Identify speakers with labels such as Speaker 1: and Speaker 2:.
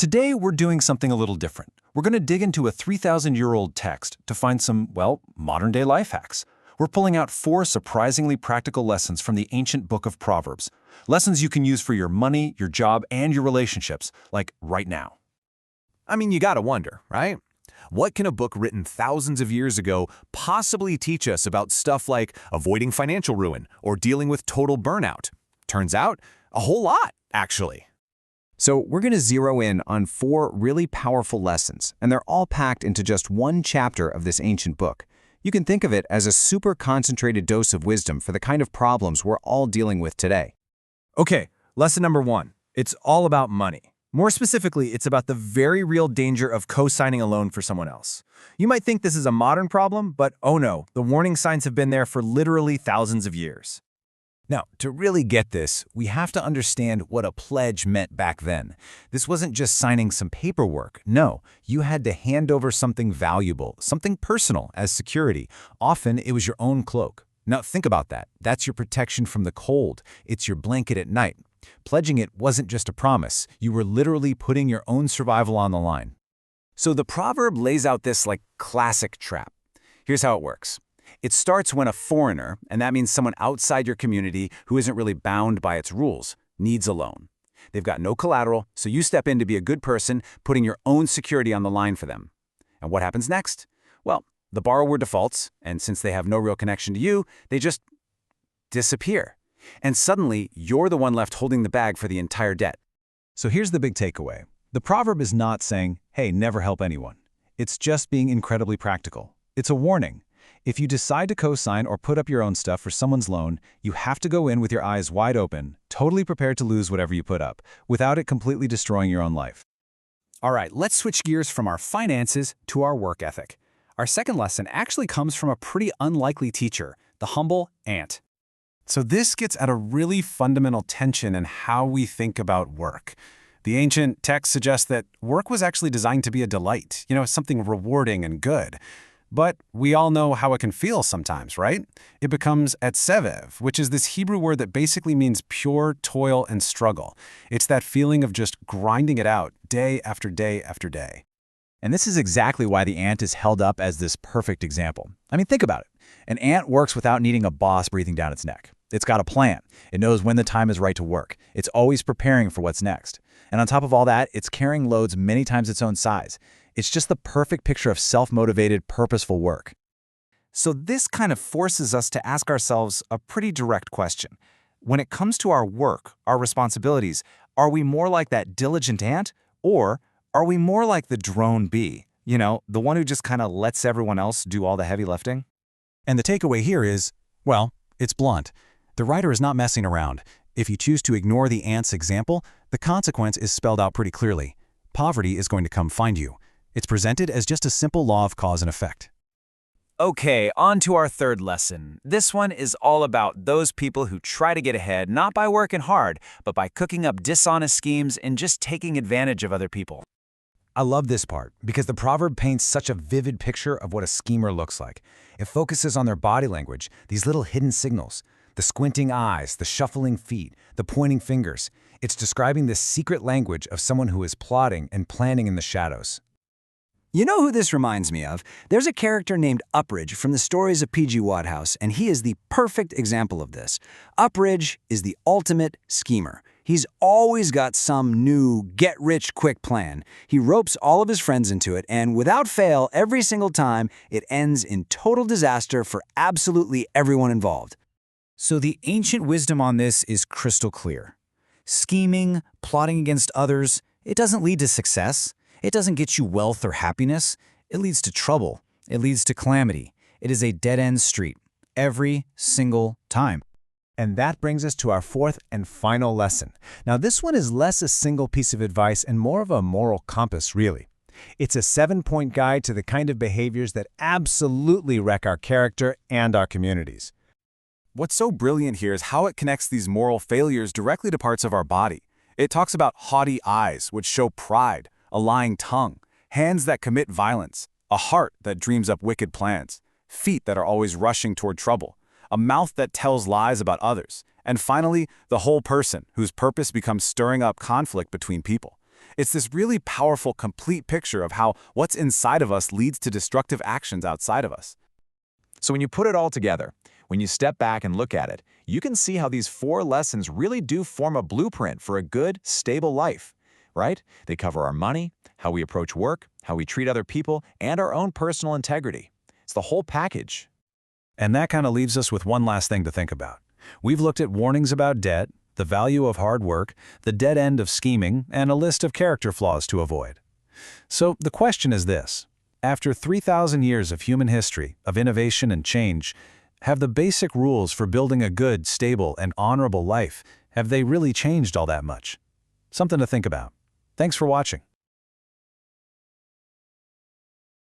Speaker 1: Today, we're doing something a little different. We're going to dig into a 3,000-year-old text to find some, well, modern-day life hacks. We're pulling out 4 surprisingly practical lessons from the ancient book of Proverbs. Lessons you can use for your money, your job, and your relationships, like right now.
Speaker 2: I mean, you gotta wonder, right? What can a book written thousands of years ago possibly teach us about stuff like avoiding financial ruin or dealing with total burnout? Turns out, a whole lot, actually.
Speaker 3: So we're going to zero in on 4 really powerful lessons, and they're all packed into just one chapter of this ancient book. You can think of it as a super concentrated dose of wisdom for the kind of problems we're all dealing with today.
Speaker 4: Okay, lesson number 1. It's all about money. More specifically, it's about the very real danger of co-signing a loan for someone else. You might think this is a modern problem, but oh no, the warning signs have been there for literally thousands of years.
Speaker 5: Now, to really get this, we have to understand what a pledge meant back then. This wasn't just signing some paperwork. No, you had to hand over something valuable, something personal as security. Often, it was your own cloak. Now, think about that. That's your protection from the cold. It's your blanket at night. Pledging it wasn't just a promise. You were literally putting your own survival on the line.
Speaker 3: So the proverb lays out this classic trap. Here's how it works. It starts when a foreigner, and that means someone outside your community who isn't really bound by its rules, needs a loan. They've got no collateral, so you step in to be a good person, putting your own security on the line for them. And what happens next? Well, the borrower defaults, and since they have no real connection to you, they just disappear. And suddenly, you're the one left holding the bag for the entire debt.
Speaker 5: So here's the big takeaway. The proverb is not saying, hey, never help anyone. It's just being incredibly practical. It's a warning. If you decide to co-sign or put up your own stuff for someone's loan, you have to go in with your eyes wide open, totally prepared to lose whatever you put up, without it completely destroying your own life.
Speaker 6: All right, let's switch gears from our finances to our work ethic. Our second lesson actually comes from a pretty unlikely teacher, the humble ant.
Speaker 7: So this gets at a really fundamental tension in how we think about work. The ancient text suggests that work was actually designed to be a delight, something rewarding and good. But we all know how it can feel sometimes, right? It becomes etsevev, which is this Hebrew word that basically means pure toil and struggle. It's that feeling of just grinding it out day after day after day.
Speaker 5: And this is exactly why the ant is held up as this perfect example. I mean, think about it. An ant works without needing a boss breathing down its neck. It's got a plan. It knows when the time is right to work. It's always preparing for what's next. And on top of all that, it's carrying loads many times its own size. It's just the perfect picture of self-motivated, purposeful work.
Speaker 8: So this kind of forces us to ask ourselves a pretty direct question. When it comes to our work, our responsibilities, are we more like that diligent ant, or are we more like the drone bee? The one who just kind of lets everyone else do all the heavy lifting?
Speaker 7: And the takeaway here is, well, it's blunt. The writer is not messing around. If you choose to ignore the ant's example, the consequence is spelled out pretty clearly. Poverty is going to come find you. It's presented as just a simple law of cause and effect.
Speaker 9: Okay, on to our third lesson. This one is all about those people who try to get ahead not by working hard, but by cooking up dishonest schemes and just taking advantage of other people.
Speaker 5: I love this part because the proverb paints such a vivid picture of what a schemer looks like. It focuses on their body language, these little hidden signals, the squinting eyes, the shuffling feet, the pointing fingers. It's describing the secret language of someone who is plotting and planning in the shadows.
Speaker 6: You know who this reminds me of? There's a character named Upridge from the stories of P.G. Wodehouse, and he is the perfect example of this. Upridge is the ultimate schemer. He's always got some new get-rich-quick plan. He ropes all of his friends into it, and without fail, every single time, it ends in total disaster for absolutely everyone involved.
Speaker 9: So the ancient wisdom on this is crystal clear. Scheming, plotting against others, it doesn't lead to success. It doesn't get you wealth or happiness. It leads to trouble. It leads to calamity. It is a dead-end street every single time.
Speaker 5: And that brings us to our fourth and final lesson. Now, this one is less a single piece of advice and more of a moral compass, really. It's a 7-point guide to the kind of behaviors that absolutely wreck our character and our communities.
Speaker 2: What's so brilliant here is how it connects these moral failures directly to parts of our body. It talks about haughty eyes, which show pride, a lying tongue, hands that commit violence, a heart that dreams up wicked plans, feet that are always rushing toward trouble, a mouth that tells lies about others, and finally, the whole person, whose purpose becomes stirring up conflict between people. It's this really powerful, complete picture of how what's inside of us leads to destructive actions outside of us.
Speaker 4: So when you put it all together, when you step back and look at it, you can see how these 4 lessons really do form a blueprint for a good, stable life, right? They cover our money, how we approach work, how we treat other people, and our own personal integrity. It's the whole package.
Speaker 1: And that kind of leaves us with one last thing to think about. We've looked at warnings about debt, the value of hard work, the dead end of scheming, and a list of character flaws to avoid. So the question is this: after 3,000 years of human history, of innovation and change, have the basic rules for building a good, stable, and honorable life, have they really changed all that much? Something to think about. Thanks for watching.